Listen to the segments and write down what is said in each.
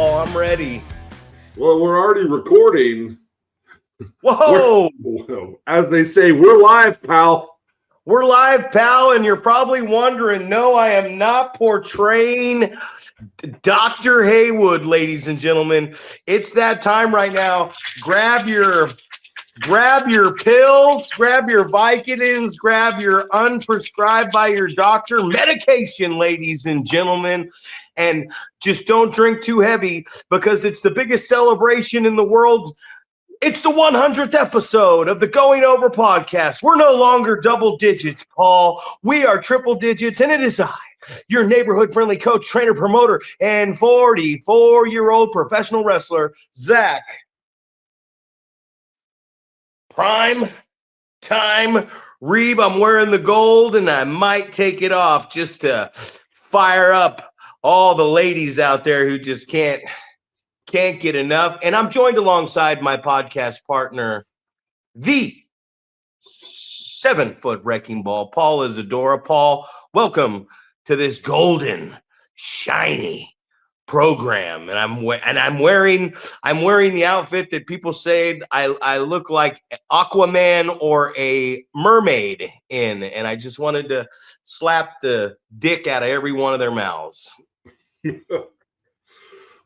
Paul. I'm ready. Well, we're already recording. Whoa! As they say, we're live, pal. We're live, pal, and you're probably wondering, no, I am not portraying Dr. Haywood, ladies and gentlemen. It's that time right now. Grab your pills, grab your Vicodins, grab your unprescribed by your doctor medication, ladies and gentlemen, and just don't drink too heavy because it's the biggest celebration in the world. It's the 100th episode of the Going Over podcast. We're no longer double digits, Paul. We are triple digits, and it is I, your neighborhood-friendly coach, trainer, promoter, and 44-year-old professional wrestler, Zack. Prime time Reeb. I'm wearing the gold, and I might take it off just to fire up all the ladies out there who just can't get enough. And I'm joined alongside my podcast partner, the 7-foot wrecking ball, Paul Isadora. Paul, welcome to this golden, shiny program. And I'm wearing the outfit that people say I look like Aquaman or a mermaid in. And I just wanted to slap the dick out of every one of their mouths.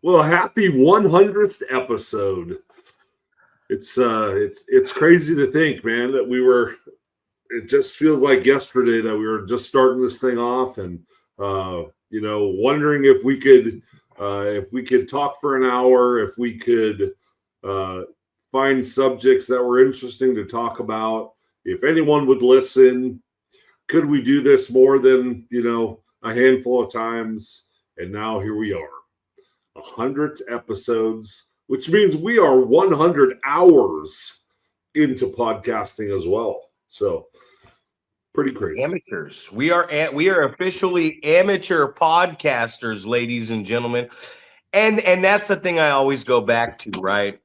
Well, happy 100th episode. It's crazy to think, man, that it just feels like yesterday that we were just starting this thing off and, wondering if we could talk for an hour, if we could find subjects that were interesting to talk about, if anyone would listen, could we do this more than, a handful of times? And now here we are. 100 episodes, which means we are 100 hours into podcasting as well. So pretty crazy. Amateurs. We are officially amateur podcasters, ladies and gentlemen. And that's the thing I always go back to, right?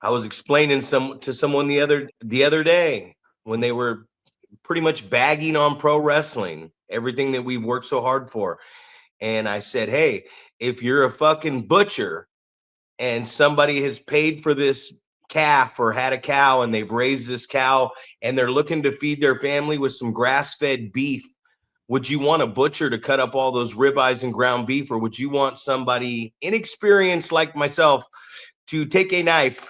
I was explaining to someone the other day when they were pretty much bagging on pro wrestling, everything that we've worked so hard for. And I said, hey, if you're a fucking butcher and somebody has paid for this calf or had a cow and they've raised this cow and they're looking to feed their family with some grass-fed beef, would you want a butcher to cut up all those ribeyes and ground beef, or would you want somebody inexperienced like myself to take a knife,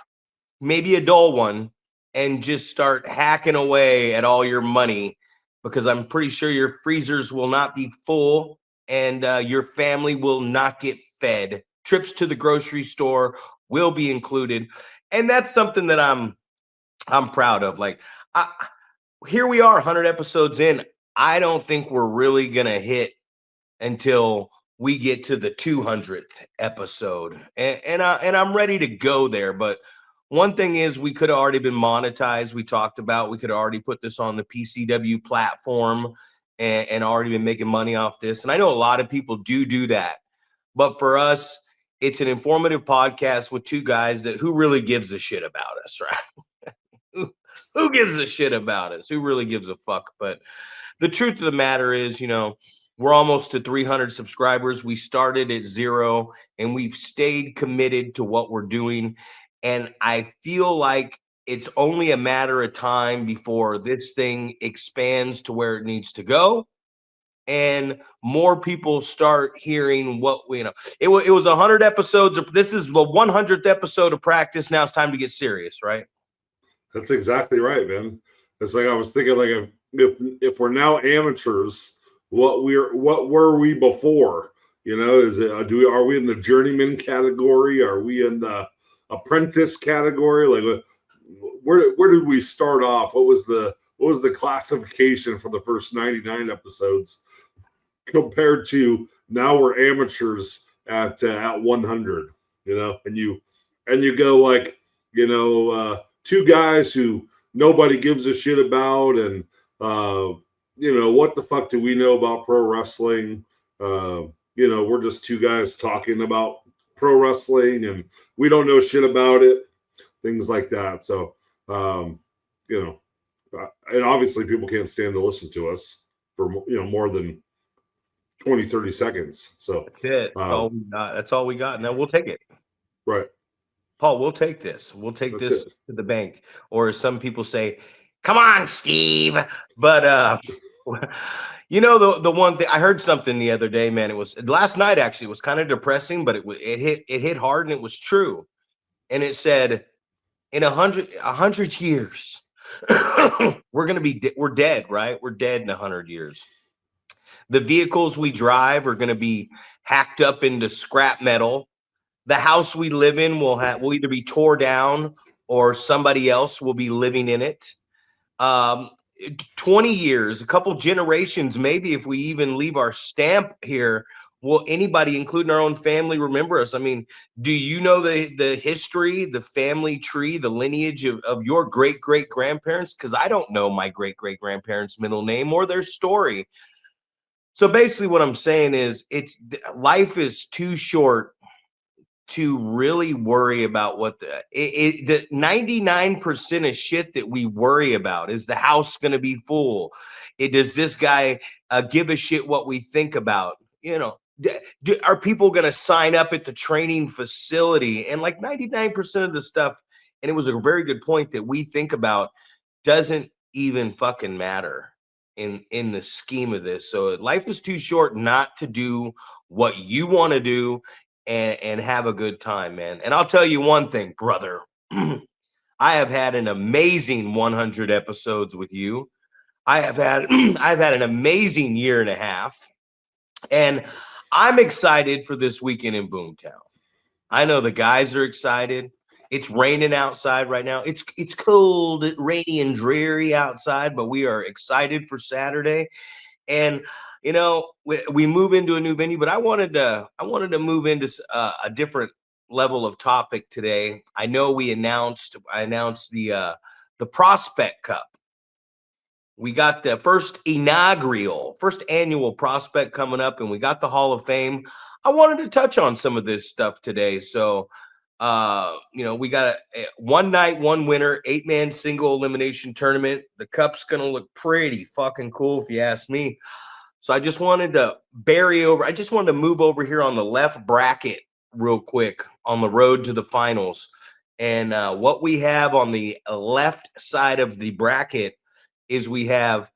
maybe a dull one, and just start hacking away at all your money? Because I'm pretty sure your freezers will not be full and your family will not get fed. Trips to the grocery store will be included. And that's something that I'm proud of. Like, here we are, 100 episodes in. I don't think we're really going to hit until we get to the 200th episode. And I'm ready to go there. But one thing is, we could have already been monetized. We talked about we could have already put this on the PCW platform and already been making money off this. And I know a lot of people do that. But for us, it's an informative podcast with two guys who really gives a shit about us, right? Who gives a shit about us? Who really gives a fuck? But the truth of the matter is, we're almost to 300 subscribers. We started at 0, and we've stayed committed to what we're doing. And I feel like it's only a matter of time before this thing expands to where it needs to go. And more people start hearing what we know. It was 100 episodes. This is the 100th episode of practice. Now it's time to get serious, right? That's exactly right, man. It's like I was thinking, like, if we're now amateurs, what were we before? Are we in the journeyman category? Are we in the apprentice category? Like, where did we start off? What was the classification for the first 99 episodes compared to now we're amateurs at 100, and you go like, two guys who nobody gives a shit about. And, what the fuck do we know about pro wrestling? We're just two guys talking about pro wrestling and we don't know shit about it, things like that. So, and obviously people can't stand to listen to us for, more than 20, 30 seconds. So that's it. That's all we got. And then we'll take it. Right. Paul, we'll take this. We'll take That's this it. to the bank. Or as some people say, come on, Steve. But the one thing I heard something the other day, man. It was last night actually. It was kind of depressing, but it hit hard and it was true. And it said, in 100 years, we're dead, right? We're dead in 100 years. The vehicles we drive are going to be hacked up into scrap metal. The house we live in will either be tore down or somebody else will be living in it. 20 years, a couple generations, maybe if we even leave our stamp here, will anybody, including our own family, remember us? I mean, do you know the history, the family tree, the lineage of your great-great-grandparents? Because I don't know my great-great-grandparents' middle name or their story. So basically what I'm saying is life is too short to really worry about what the 99% of shit that we worry about. Is the house going to be full? Does this guy give a shit what we think about? Are people going to sign up at the training facility? And like 99% of the stuff, and it was a very good point that we think about, doesn't even fucking matter in the scheme of this. So life is too short not to do what you want to do and have a good time, man. And I'll tell you one thing, brother. I have had an amazing 100 episodes with you. I've had an amazing year and a half, and I'm excited for this weekend in Boomtown. I know the guys are excited. It's raining outside right now. It's cold, rainy, and dreary outside, but we are excited for Saturday. And we move into a new venue, but I wanted to move into a different level of topic today. I know I announced the Prospect Cup. We got the first annual Prospect coming up, and we got the Hall of Fame. I wanted to touch on some of this stuff today. So, we got a one night, one winner, 8-man single elimination tournament. The cup's going to look pretty fucking cool if you ask me. So I just wanted to move over here on the left bracket real quick on the road to the finals. And what we have on the left side of the bracket is we have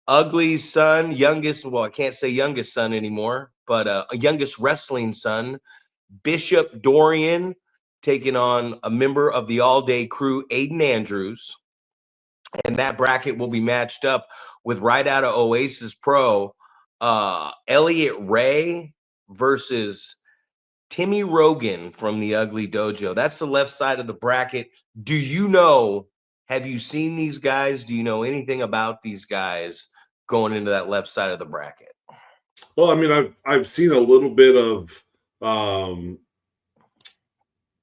Ugly's son, I can't say youngest son anymore, but a youngest wrestling son, Bishop Dorian, taking on a member of the all-day crew, Aiden Andrews. And that bracket will be matched up with right out of Oasis Pro, Elliot Ray versus Timmy Rogan from the Ugly Dojo. That's the left side of the bracket. Have you seen these guys? Do you know anything about these guys going into that left side of the bracket? Well, I mean, I've seen a little bit of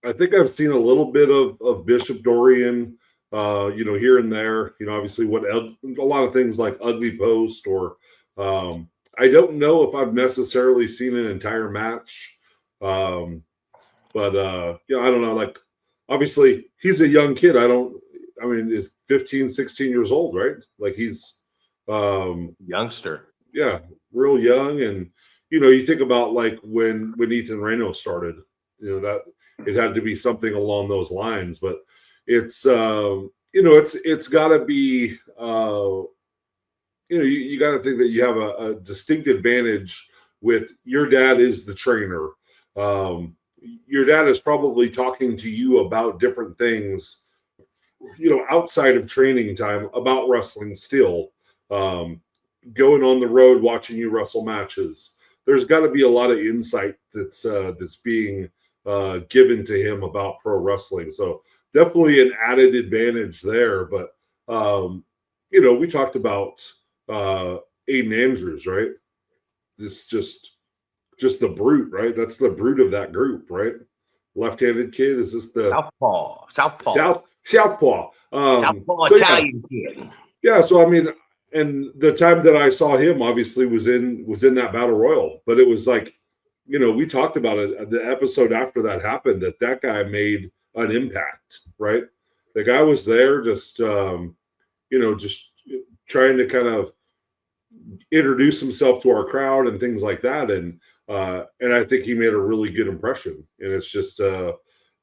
I think I've seen a little bit of Bishop Dorian, here and there. Obviously a lot of things like Ugly Post or I don't know if I've necessarily seen an entire match. But I don't know. Like, obviously, he's a young kid. He's 15, 16 years old, right? Like, he's youngster. Yeah, real young. And, you think about like when Ethan Reno started, that it had to be something along those lines. But it's, it's got to be, you got to think that you have a distinct advantage with your dad is the trainer. Your dad is probably talking to you about different things, outside of training time about wrestling still, going on the road, watching you wrestle matches. There's got to be a lot of insight that's being given to him about pro wrestling. So definitely an added advantage there. But, we talked about Aiden Andrews, right? This just the brute, right? That's the brute of that group, right? Left-handed kid. Is this the Southpaw? Southpaw. Southpaw Italian kid. Yeah. So I mean, and the time that I saw him obviously was in that battle royal, but it was like, we talked about it the episode after that happened, that guy made an impact, right? The guy was there just just trying to kind of introduce himself to our crowd and things like that. And I think he made a really good impression. And it's just,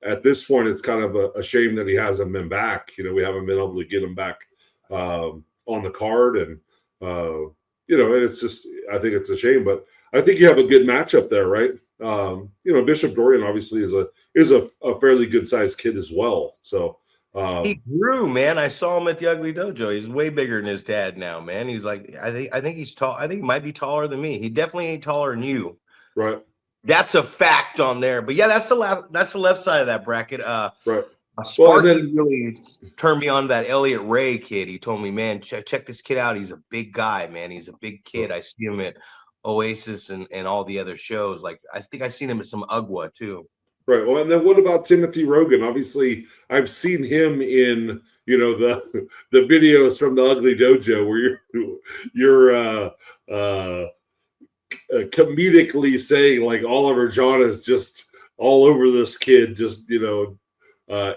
at this point, it's kind of a shame that he hasn't been back. You know, we haven't been able to get him back on the card, and you know, and it's just, I think it's a shame, but I think you have a good matchup there, right? You know, Bishop Dorian obviously is a fairly good sized kid as well. So he grew, man. I saw him at the Ugly Dojo. He's way bigger than his dad now, man. He's like, I think he's tall. I think he might be taller than me. He definitely ain't taller than you. right. That's a fact on there. But yeah, that's the left side of that bracket. Right. Sparky really turned me on to that Elliott Ray kid. He told me, man, check this kid out. He's a big guy, man. He's a big kid. I see him at Oasis and all the other shows. Like, I think I seen him at some UGWA too. Right. Well, and then what about Timothy Rogan? Obviously, I've seen him in, you know, the videos from the Ugly Dojo where you're comedically saying like Oliver John is just all over this kid, just, you know,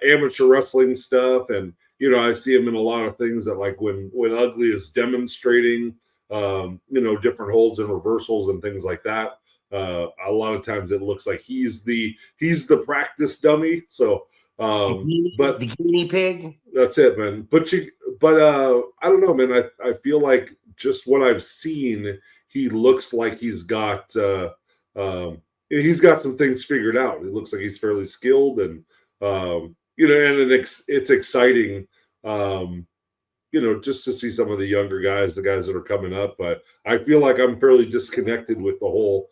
amateur wrestling stuff. And, you know, I see him in a lot of things that, like when Ugly is demonstrating, you know, different holds and reversals and things like that. A lot of times it looks like he's the practice dummy. So, but the guinea pig. That's it, man. But I don't know, man. I feel like just what I've seen, he looks like he's got some things figured out. It looks like he's fairly skilled, and you know, and it's exciting. You know, just to see some of the younger guys, the guys that are coming up. But I feel like I'm fairly disconnected with the whole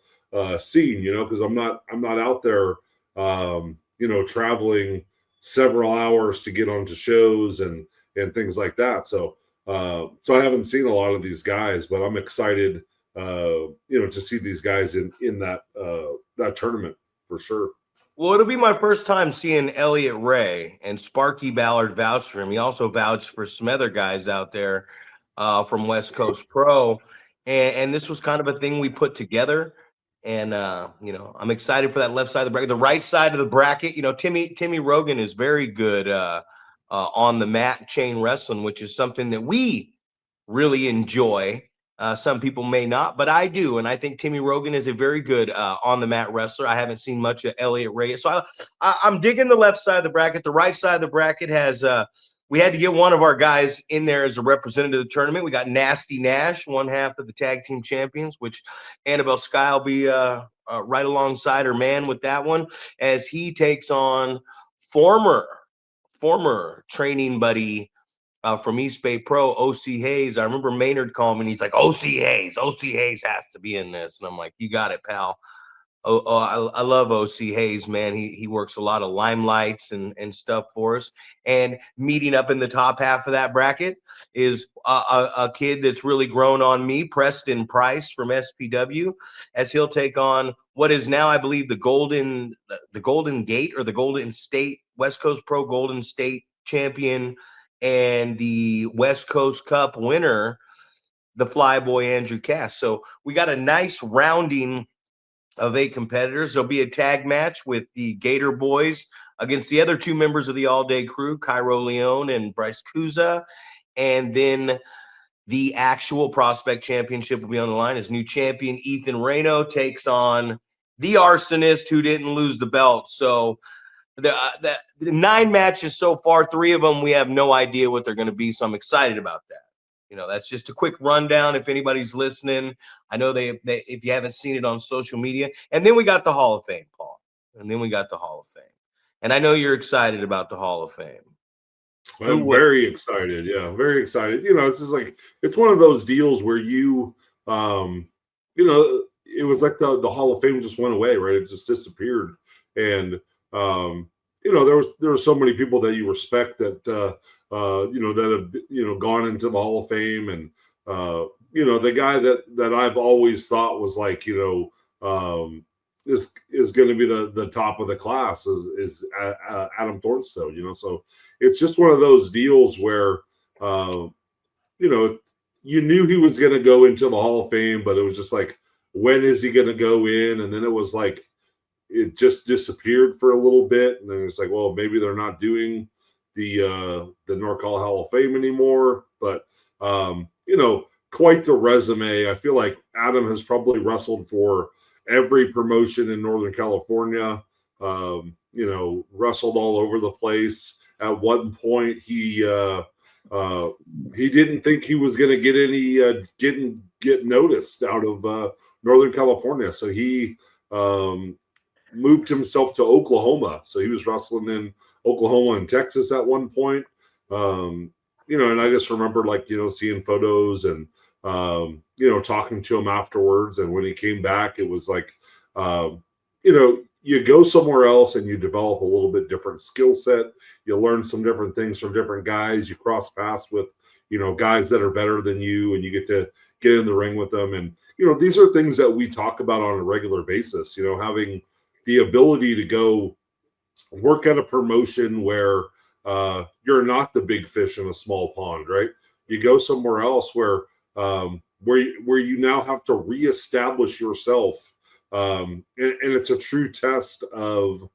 scene, you know, because I'm not out there, you know, traveling several hours to get onto shows and things like that. So I haven't seen a lot of these guys, but I'm excited, you know, to see these guys in that tournament for sure. Well, it'll be my first time seeing Elliott Ray, and Sparky Ballard vouched for him. He also vouched for some other guys out there from West Coast Pro, and this was kind of a thing we put together. And you know, I'm excited for that left side of the bracket. The right side of the bracket, you know, Timmy Rogan is very good on the mat chain wrestling, which is something that we really enjoy. Some people may not, but I do. And I think Timmy Rogan is a very good on the mat wrestler. I haven't seen much of Elliott Ray. So I'm digging the left side of the bracket. The right side of the bracket has, we had to get one of our guys in there as a representative of the tournament. We got Nasty Nash, one half of the tag team champions, which Annabelle Sky will be right alongside her man with that one, as he takes on former training buddy from East Bay Pro, OC Hayes. I remember Maynard calling me, and he's like, OC Hayes has to be in this. And I'm like, you got it, pal. I love OC Hayes, man. He works a lot of limelights and stuff for us. And meeting up in the top half of that bracket is a kid that's really grown on me, Preston Price from SPW, as he'll take on what is now, I believe, the Golden Gate or the Golden State, West Coast Pro Golden State champion, and the West Coast Cup winner, the Flyboy Andrew Cass. So we got a nice rounding of 8 competitors. There'll be a tag match with the Gator Boys against the other 2 members of the all-day crew, Cairo Leone and Bryce Kuza. And then the actual Prospect Championship will be on the line as new champion Ethan Reno takes on the Arsonist, who didn't lose the belt. So the 9 matches so far, 3 of them, we have no idea what they're going to be. So I'm excited about that. You know, that's just a quick rundown if anybody's listening. I know they if you haven't seen it on social media. And then we got the Hall of Fame, Paul. And then we got the Hall of Fame. And I know you're excited about the Hall of Fame. I'm very excited. Yeah, very excited. You know, it's just like, it's one of those deals where you know, it was like the Hall of Fame just went away, right? It just disappeared. And you know, there were so many people that you respect that you know, that have, you know, gone into the Hall of Fame. And you know, the guy that I've always thought was like, you know, is going to be the top of the class is Adam Thornstowe, you know. So it's just one of those deals where you know, you knew he was going to go into the Hall of Fame, but it was just like, when is he going to go in? And then it was like, it just disappeared for a little bit. And then it's like, well, maybe they're not doing the NorCal Hall of Fame anymore. But, you know, quite the resume. I feel like Adam has probably wrestled for every promotion in Northern California. you know, wrestled all over the place. At one point, he didn't think he was going to get any get noticed out of Northern California, so he moved himself to Oklahoma. So he was wrestling in Oklahoma and Texas at one point. You know, and I just remember, like, you know, seeing photos and you know, talking to him afterwards. And when he came back, it was like, you know, you go somewhere else and you develop a little bit different skill set. You learn some different things from different guys. You cross paths with, you know, guys that are better than you, and you get to get in the ring with them. And, you know, these are things that we talk about on a regular basis, you know, having the ability to go work at a promotion where you're not the big fish in a small pond, right? You go somewhere else where you now have to reestablish yourself, and it's a true test of,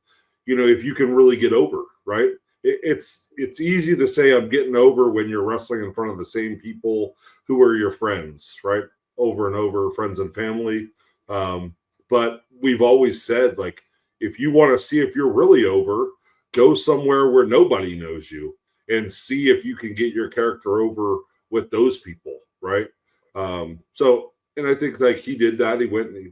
you know, if you can really get over, right? It's easy to say I'm getting over when you're wrestling in front of the same people who are your friends, right? Over and over, friends and family. But we've always said, like, if you want to see if you're really over, go somewhere where nobody knows you and see if you can get your character over with those people, right? So, and I think, like, he did that. He went and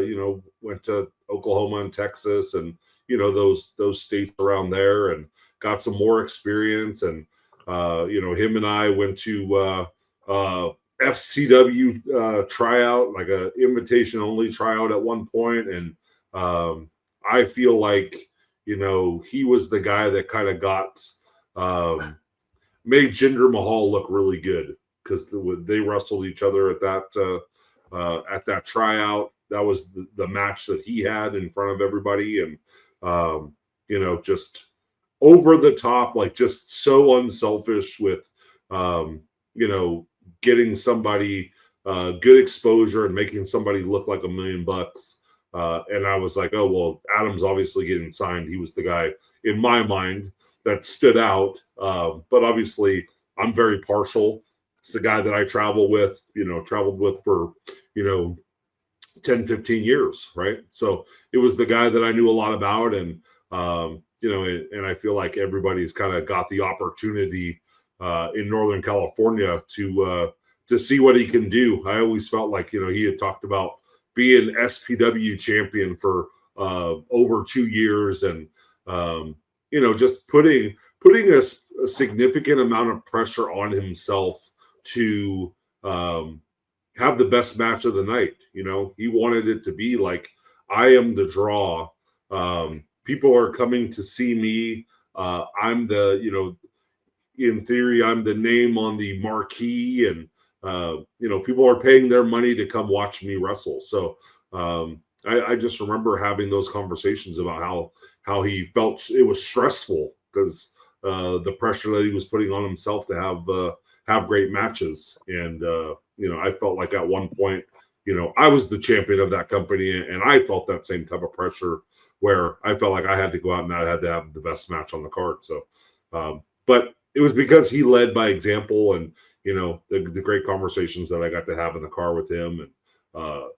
you know, went to Oklahoma and Texas and, you know, those states around there, and got some more experience. And you know, him and I went to FCW tryout, like a invitation only tryout at one point. And I feel like, you know, he was the guy that kind of got made Jinder Mahal look really good, because they wrestled each other at that tryout. That was the match that he had in front of everybody. And you know, just over the top, like, just so unselfish with you know, getting somebody good exposure and making somebody look like $1 million. And I was like, oh, well, Adam's obviously getting signed. He was the guy in my mind that stood out. But obviously, I'm very partial. It's the guy that I traveled with for, you know, 10, 15 years, right? So it was the guy that I knew a lot about. And, you know, and I feel like everybody's kind of got the opportunity in Northern California to see what he can do. I always felt like, you know, he had talked about being SPW champion for over 2 years, and you know, just putting a significant amount of pressure on himself to have the best match of the night. You know, he wanted it to be like, I am the draw. People are coming to see me. I'm the, you know, in theory, I'm the name on the marquee, and you know, people are paying their money to come watch me wrestle. So I just remember having those conversations about how he felt it was stressful, because the pressure that he was putting on himself to have great matches. And you know, I felt like at one point, you know, I was the champion of that company, and I felt that same type of pressure where I felt like I had to go out and I had to have the best match on the card. So, but it was because he led by example, and, you know, the great conversations that I got to have in the car with him, and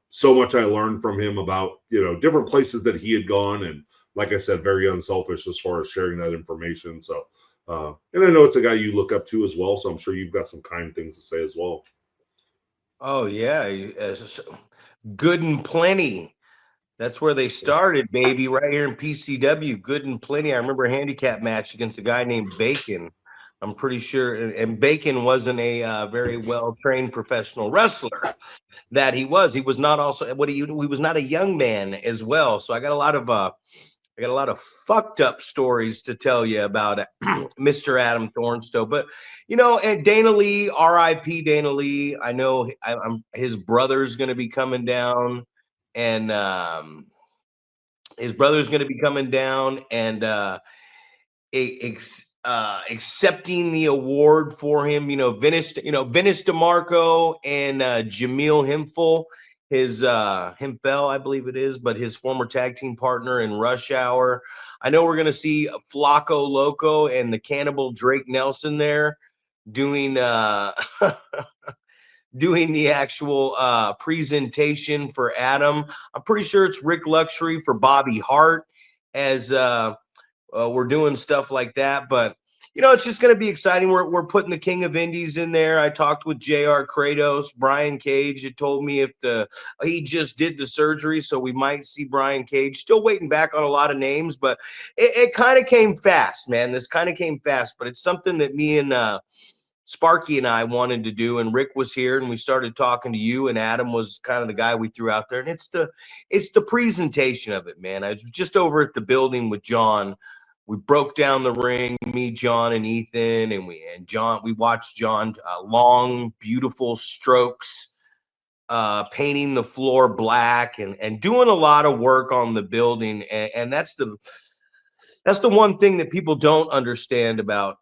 so much I learned from him about, you know, different places that he had gone. And like I said, very unselfish as far as sharing that information. So, and I know it's a guy you look up to as well, so I'm sure you've got some kind things to say as well. Oh yeah, Good and Plenty. That's where they started, baby, right here in PCW. Good and Plenty. I remember a handicap match against a guy named Bacon. I'm pretty sure, and Bacon wasn't a very well trained professional wrestler. That he was. He was not also what he was not a young man as well. So I got a lot of fucked up stories to tell you about Mr. Adam Thornstowe. But, you know, and Dana Lee, R.I.P. Dana Lee. I know his brother's going to be coming down, and his brother's going to be coming down and accepting the award for him. You know, Venice DeMarco and Jameel Hempel, his Hempel, I believe it is, but his former tag team partner in Rush Hour. I know we're going to see Flacco Loco and the Cannibal Drake Nelson there doing doing the actual presentation for Adam. I'm pretty sure it's Rick Luxury for Bobby Hart. as we're doing stuff like that. But you know, it's just going to be exciting. We're putting the King of Indies in there. I talked with JR Kratos, Brian Cage. It told me if he just did the surgery, so we might see Brian Cage. Still waiting back on a lot of names, but it kind of came fast, man. This kind of came fast, but it's something that me and Sparky and I wanted to do, and Rick was here, and we started talking to you, and Adam was kind of the guy we threw out there, and it's the presentation of it, man. I was just over at the building with John. We broke down the ring, me, John, and Ethan, and we watched John long, beautiful strokes, painting the floor black, and doing a lot of work on the building, and that's the one thing that people don't understand about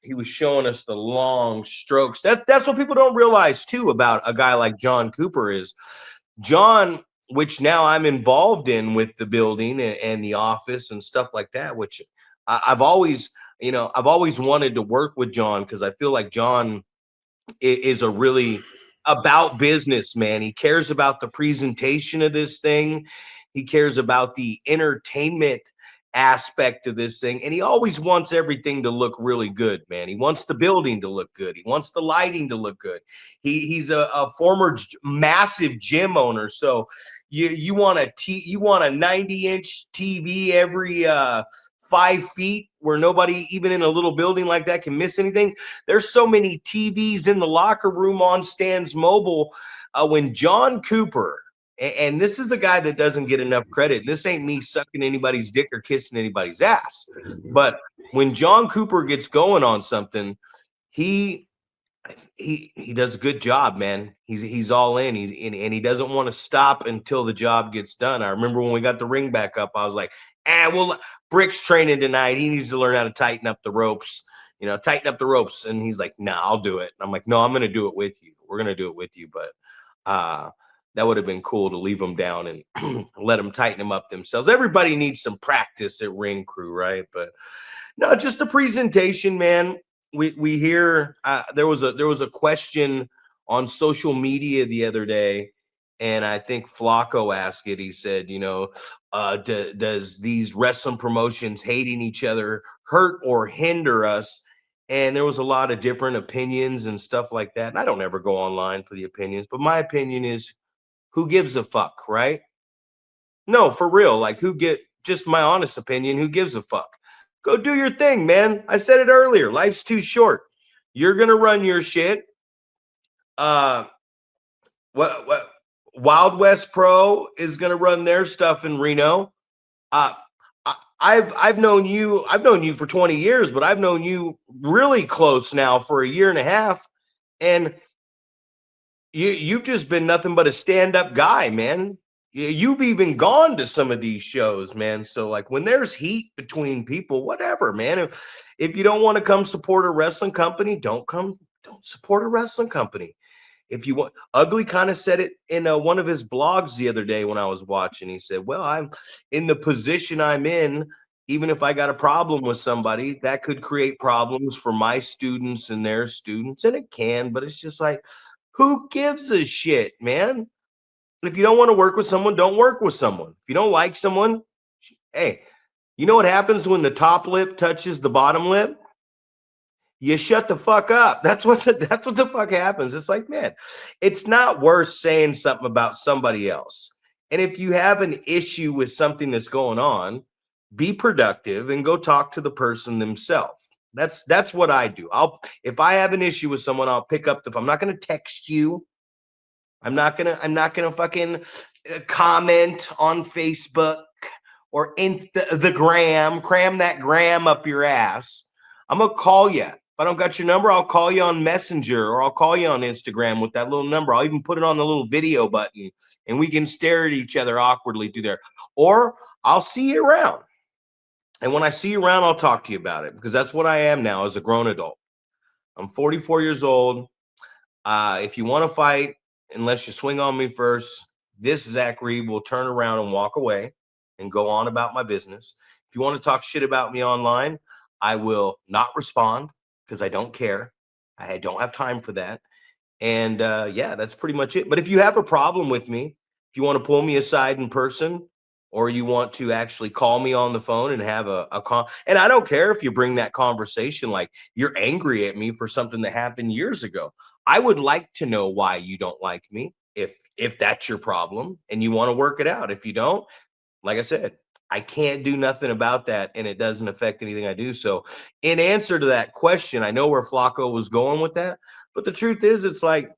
he was showing us the long strokes. That's what people don't realize too about a guy like John Cooper is John, which now I'm involved in with the building and the office and stuff like that, which I've always wanted to work with John, because I feel like John is a really about business, man. He cares about the presentation of this thing. He cares about the entertainment aspect of this thing, and he always wants everything to look really good, man. He wants the building to look good. He wants the lighting to look good. He's a former massive gym owner, so you want a 90-inch TV every 5 feet, where nobody, even in a little building like that, can miss anything. There's so many TVs in the locker room, on stands, mobile. When John Cooper, and this is a guy that doesn't get enough credit. This ain't me sucking anybody's dick or kissing anybody's ass. But when John Cooper gets going on something, he does a good job, man. He's all in. And he doesn't want to stop until the job gets done. I remember when we got the ring back up, I was like, well, Brick's training tonight. He needs to learn how to tighten up the ropes. Tighten up the ropes. And he's like, nah, I'll do it. And I'm like, no, I'm going to do it with you. We're going to do it with you. But that would have been cool to leave them down and let them tighten them up themselves. Everybody needs some practice at Ring Crew, right? But no, just the presentation, man. We hear there was a question on social media the other day, and I think Flacco asked it. He said, does these wrestling promotions hating each other hurt or hinder us? And there was a lot of different opinions and stuff like that. And I don't ever go online for the opinions, but my opinion is, who gives a fuck, right? No, for real. Like, just my honest opinion, who gives a fuck? Go do your thing, man. I said it earlier. Life's too short. You're going to run your shit. What Wild West Pro is going to run their stuff in Reno. I've known you for 20 years, but I've known you really close now for a year and a half. And you've just been nothing but a stand-up guy, man. You've even gone to some of these shows, man. So, like, when there's heat between people, whatever, man. If you don't want to come support a wrestling company, don't support a wrestling company. If you want, Ugly kind of said it in one of his blogs the other day when I was watching. He said, well, I'm in the position I'm in. Even if I got a problem with somebody, that could create problems for my students and their students. And it can, but it's just like, who gives a shit, man? If you don't want to work with someone, don't work with someone. If you don't like someone, hey, you know what happens when the top lip touches the bottom lip? You shut the fuck up. That's what the fuck happens. It's like, man, it's not worth saying something about somebody else. And if you have an issue with something that's going on, be productive and go talk to the person themselves. That's what I do. If I have an issue with someone, I'll pick up I'm not going to text you. I'm not gonna fucking comment on Facebook or the gram, cram that gram up your ass. I'm gonna call you. If I don't got your number, I'll call you on Messenger, or I'll call you on Instagram with that little number. I'll even put it on the little video button, and we can stare at each other awkwardly through there. Or I'll see you around. And when I see you around, I'll talk to you about it, because that's what I am now as a grown adult. I'm 44 years old. If you want to fight, unless you swing on me first, this Zach Reeb will turn around and walk away and go on about my business. If you want to talk shit about me online, I will not respond, because I don't care. I don't have time for that. And yeah, that's pretty much it. But if you have a problem with me, if you want to pull me aside in person, or you want to actually call me on the phone and have a and I don't care if you bring that conversation like you're angry at me for something that happened years ago. I would like to know why you don't like me, if that's your problem and you want to work it out. If you don't, like I said, I can't do nothing about that, and it doesn't affect anything I do. So in answer to that question, I know where Flacco was going with that, but the truth is, it's like,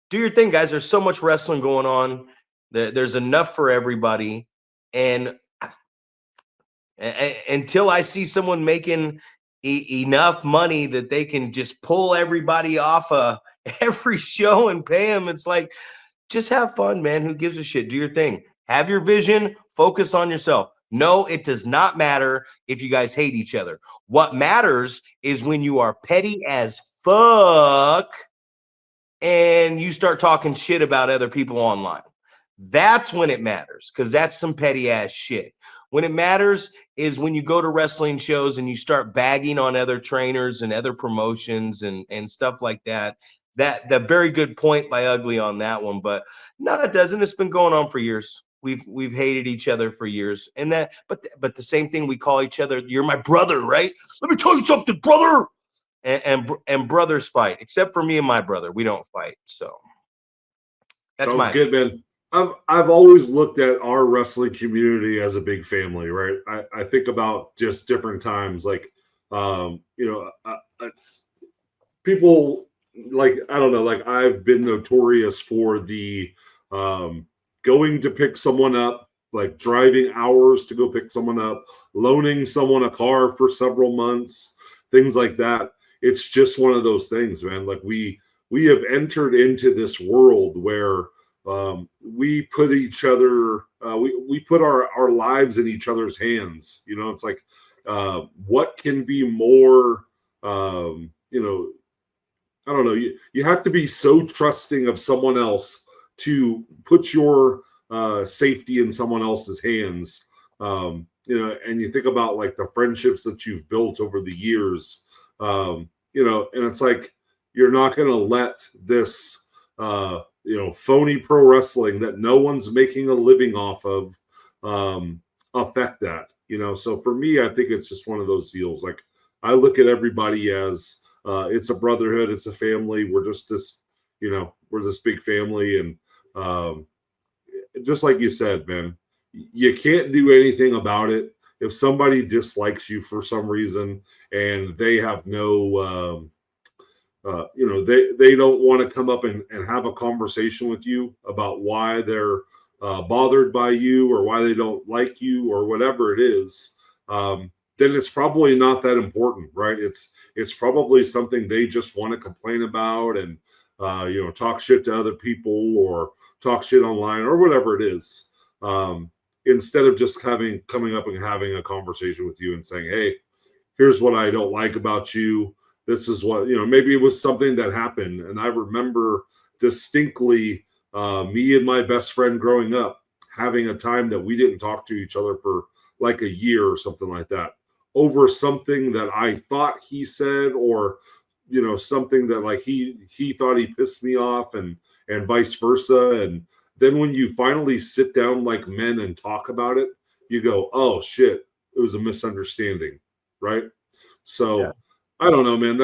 do your thing, guys. There's so much wrestling going on. There's enough for everybody. And until I see someone making enough money that they can just pull everybody off every show and pay them, it's like, just have fun, man. Who gives a shit? Do your thing. Have your vision. Focus on yourself. No, it does not matter if you guys hate each other. What matters is when you are petty as fuck and you start talking shit about other people online. That's when it matters, because that's some petty ass shit. When it matters is when you go to wrestling shows and you start bagging on other trainers and other promotions and stuff like that. That very good point by Ugly on that one. But no, it doesn't. It's been going on for years. We've hated each other for years. And that, but the same thing, we call each other, you're my brother, right? Let me tell you something, brother. And brothers fight, except for me and my brother. We don't fight. So that's Sounds good, man. I've always looked at our wrestling community as a big family, right? I think about just different times, like people, like, I don't know, like I've been notorious for the going to pick someone up, like driving hours to go pick someone up, loaning someone a car for several months, things like that. It's just one of those things, man. Like we have entered into this world where we put each other, we put our lives in each other's hands. You know, it's like, what can be more, I don't know. You have to be so trusting of someone else to put your safety in someone else's hands. And you think about like the friendships that you've built over the years, and it's like, you're not going to let this, phony pro wrestling that no one's making a living off of affect that. So for me, I think it's just one of those deals. Like, I look at everybody as it's a brotherhood, it's a family. We're just this, we're this big family. And just like you said, man, you can't do anything about it. If somebody dislikes you for some reason and they have no, they don't want to come up and have a conversation with you about why they're bothered by you or why they don't like you or whatever it is, then it's probably not that important, right? It's probably something they just want to complain about and talk shit to other people or talk shit online or whatever it is. Instead of just coming up and having a conversation with you and saying, hey, here's what I don't like about you. This is what, maybe it was something that happened. And I remember distinctly me and my best friend growing up having a time that we didn't talk to each other for like a year or something like that over something that I thought he said, or, something that like he thought he pissed me off and vice versa. And then when you finally sit down like men and talk about it, you go, oh shit, it was a misunderstanding. Right. So yeah. I don't know, man.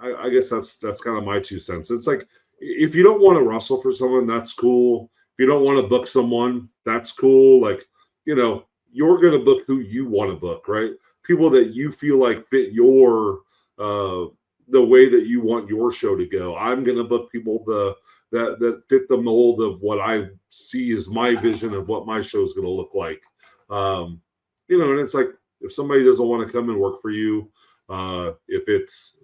I guess that's kind of my 2 cents. It's like, if you don't want to wrestle for someone, that's cool. If you don't want to book someone, that's cool. Like, you're going to book who you want to book, right? People that you feel like fit your, the way that you want your show to go. I'm going to book people that fit the mold of what I see as my vision of what my show is going to look like. And it's like, if somebody doesn't want to come and work for you, if it's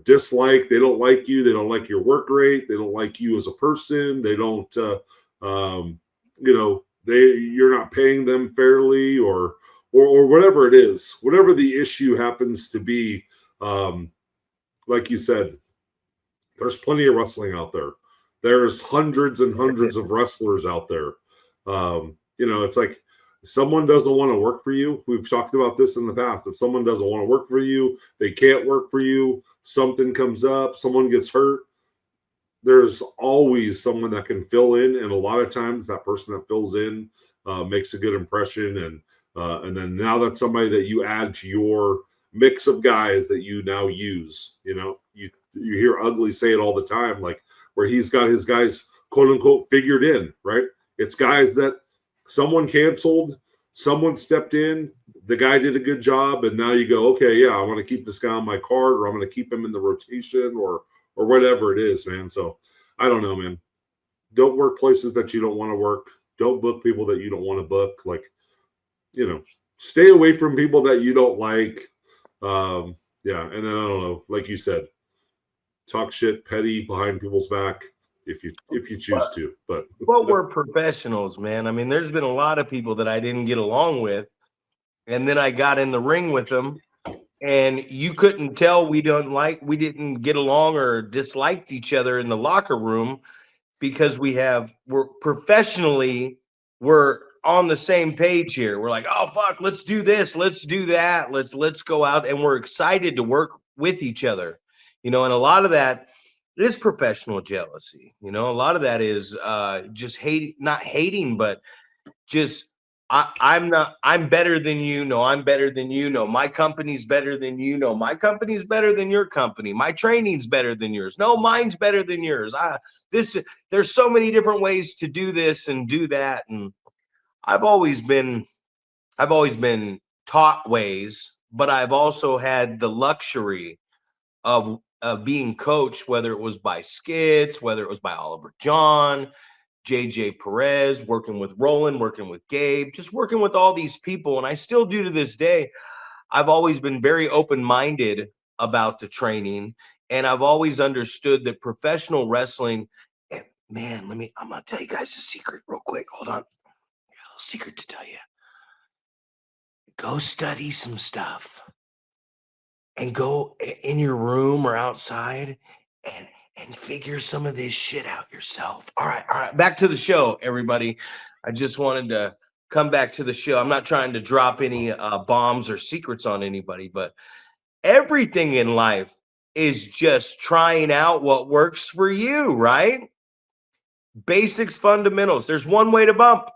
dislike, they don't like you, they don't like your work rate, they don't like you as a person, they don't, you're not paying them fairly, or whatever it is, whatever the issue happens to be. Like you said, there's plenty of wrestling out there. There's hundreds and hundreds of wrestlers out there. It's like, someone doesn't want to work for you. We've talked about this in the past. If someone doesn't want to work for you, they can't work for you, something comes up, someone gets hurt, there's always someone that can fill in. And a lot of times that person that fills in makes a good impression, and then now that's somebody that you add to your mix of guys that you now use. You hear Ugly say it all the time, like where he's got his guys quote unquote figured in, right? It's guys that someone canceled, someone stepped in, the guy did a good job, and now you go, okay, yeah, I want to keep this guy on my card, or I'm going to keep him in the rotation, or whatever it is, man. So I don't know, man. Don't work places that you don't want to work. Don't book people that you don't want to book. Like, stay away from people that you don't like. Yeah, and then I don't know, like you said, talk shit petty behind people's back if you choose to. But we're professionals, man. I mean, there's been a lot of people that I didn't get along with, and then I got in the ring with them, and you couldn't tell we didn't get along or disliked each other in the locker room, because we're on the same page here. We're like, oh fuck, let's do this, let's do that, let's go out, and we're excited to work with each other, and a lot of that is professional jealousy. A lot of that is just not hating, but just I'm better than you. No, I'm better than you. No, my company's better than you. No, my company's better than your company. My training's better than yours. No, mine's better than yours. There's so many different ways to do this and do that. And I've always been taught ways, but I've also had the luxury of being coached, whether it was by Skits, whether it was by Oliver John, JJ Perez, working with Roland, working with Gabe, just working with all these people. And I still do to this day. I've always been very open-minded about the training. And I've always understood that professional wrestling, and man, I'm going to tell you guys a secret real quick. Hold on. I got a little secret to tell you. Go study some stuff and go in your room or outside and figure some of this shit out yourself. All right. Back to the show, everybody. I just wanted to come back to the show. I'm not trying to drop any bombs or secrets on anybody, but everything in life is just trying out what works for you, right? Basics, fundamentals. There's one way to bump.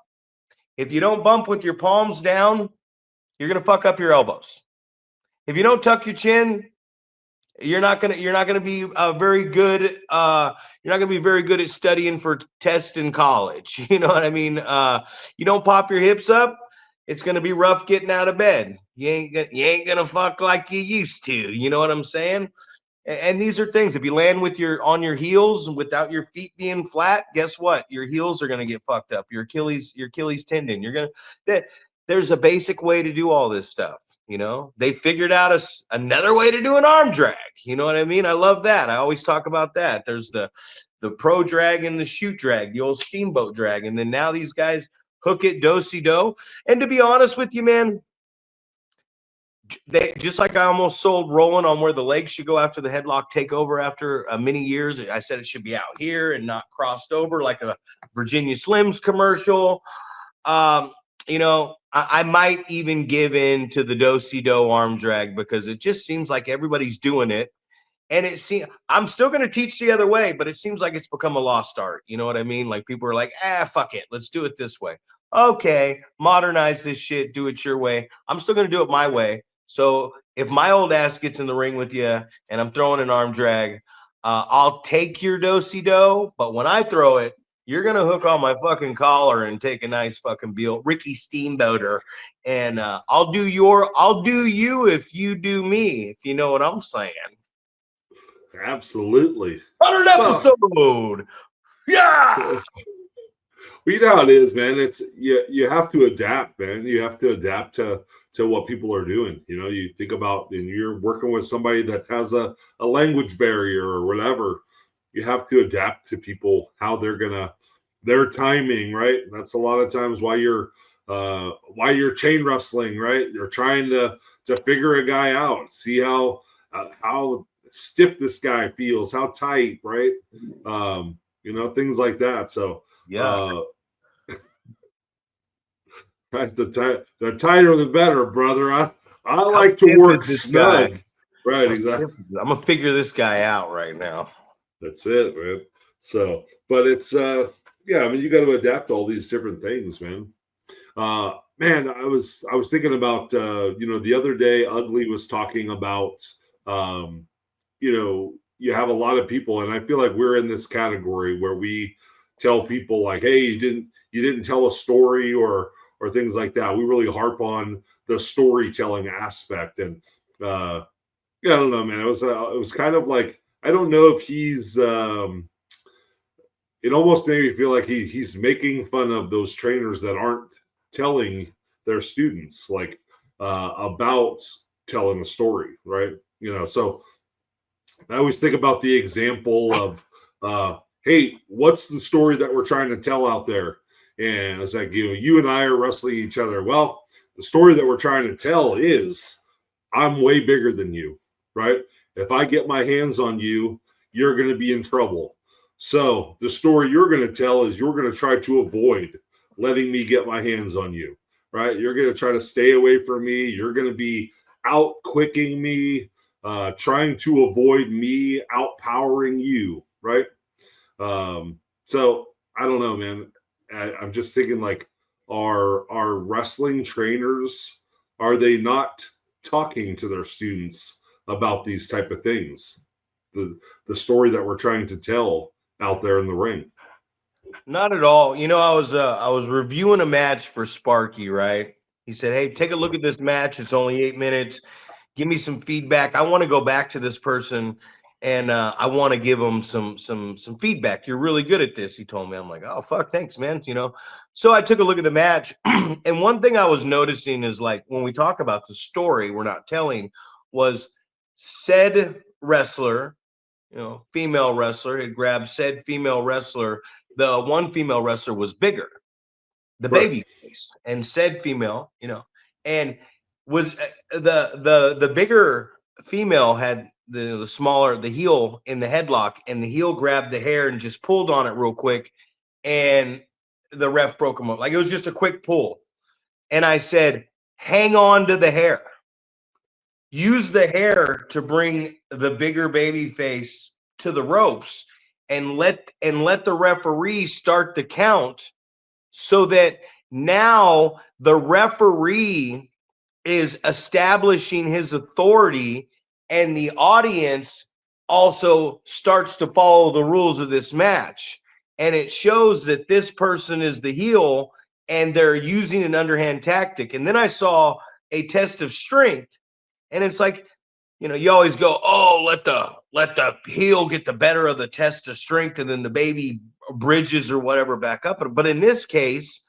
If you don't bump with your palms down, you're going to fuck up your elbows. If you don't tuck your chin, you're not gonna be very good. You're not gonna be very good at studying for tests in college. You know what I mean? You don't pop your hips up, it's gonna be rough getting out of bed. You ain't gonna fuck like you used to. You know what I'm saying? And these are things. If you land on your heels without your feet being flat, guess what? Your heels are gonna get fucked up. Your Achilles tendon. There's a basic way to do all this stuff. They figured out another way to do an arm drag. You know what I mean? I love that. I always talk about that. There's the pro drag and the shoot drag, the old steamboat drag. And then now these guys hook it do-si-do. And to be honest with you, man, they just like I almost sold Roland on where the legs should go after the headlock takeover after many years. I said it should be out here and not crossed over like a Virginia Slims commercial. I might even give in to the do-si-do arm drag because it just seems like everybody's doing it. And I'm still going to teach the other way, but it seems like it's become a lost art. You know what I mean? Like people are like, fuck it. Let's do it this way. Okay, modernize this shit. Do it your way. I'm still going to do it my way. So if my old ass gets in the ring with you and I'm throwing an arm drag, I'll take your do-si-do. But when I throw it, you're going to hook on my fucking collar and take a nice fucking Ricky Steamboater. And I'll do you if you do me, if you know what I'm saying. Absolutely. 100 episode. Yeah. You know how it is, man. It's you have to adapt, man. You have to adapt to what people are doing. You think about, and you're working with somebody that has a language barrier or whatever. You have to adapt to people, how their timing, right? That's a lot of times why you're chain wrestling, right? You're trying to figure a guy out, see how stiff this guy feels, how tight, right? Things like that. So yeah, right, the tighter the better, brother. I like to work snug. Right, exactly. I'm gonna figure this guy out right now. That's it, man. So, but it's you got to adapt to all these different things, man. Man, I was thinking about the other day, Ugly was talking about you have a lot of people, and I feel like we're in this category where we tell people like, hey, you didn't tell a story or things like that. We really harp on the storytelling aspect, and yeah, I don't know, man. It was kind of like, I don't know if he's it almost made me feel like he's making fun of those trainers that aren't telling their students like about telling a story, right? So I always think about the example of, hey, what's the story that we're trying to tell out there? And it's like, you and I are wrestling each other. Well, the story that we're trying to tell is I'm way bigger than you, right? If I get my hands on you, you're going to be in trouble. So the story you're going to tell is you're going to try to avoid letting me get my hands on you, right? You're going to try to stay away from me. You're going to be out quicking me, trying to avoid me outpowering you, right? So I don't know, man. I'm just thinking like, are wrestling trainers, are they not talking to their students about these type of things? The story that we're trying to tell out there in the ring. Not at all. I was reviewing a match for Sparky, right? He said, "Hey, take a look at this match. It's only 8 minutes. Give me some feedback. I want to go back to this person, and I want to give them some feedback. You're really good at this." He told me. I'm like, "Oh fuck, thanks, man." So I took a look at the match, and one thing I was noticing is like when we talk about the story we're not telling was said wrestler, female wrestler had grabbed said female wrestler. The one female wrestler was bigger, the Right. baby face, and said female, and was the bigger female had the smaller the heel in the headlock, and the heel grabbed the hair and just pulled on it real quick, and the ref broke him up. Like it was just a quick pull. And I said, hang on to the hair. Use the hair to bring the bigger baby face to the ropes, and let the referee start the count, so that now the referee is establishing his authority, and the audience also starts to follow the rules of this match. And it shows that this person is the heel and they're using an underhand tactic. And then I saw a test of strength, and it's like, you always go, oh, let the heel get the better of the test of strength, and then the baby bridges or whatever back up. But in this case,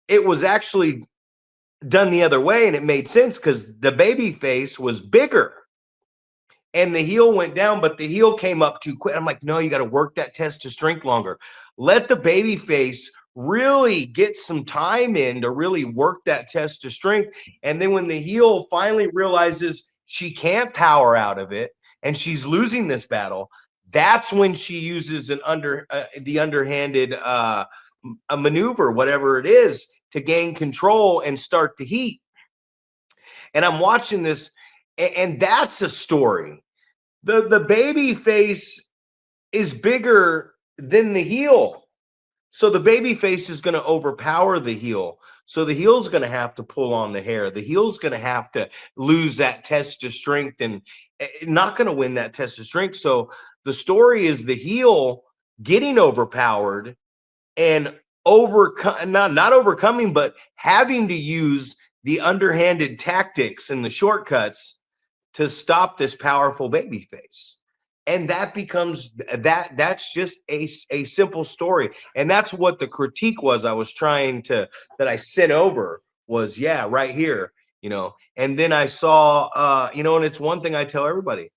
it was actually done the other way, and it made sense because the baby face was bigger and the heel went down, but the heel came up too quick. I'm like, no, you got to work that test of strength longer. Let the baby face really get some time in to really work that test of strength. And then when the heel finally realizes she can't power out of it and she's losing this battle, that's when she uses the underhanded a maneuver, whatever it is, to gain control and start the heat. And I'm watching this, and that's a story. The baby face is bigger than the heel. So the baby face is going to overpower the heel. So the heel's going to have to pull on the hair. The heel's going to have to lose that test of strength, and not going to win that test of strength. So the story is the heel getting overpowered and not overcoming, but having to use the underhanded tactics and the shortcuts to stop this powerful baby face. And that becomes that's just a simple story. And that's what the critique was that I sent over was, yeah, right here, and then I saw, and it's one thing I tell everybody,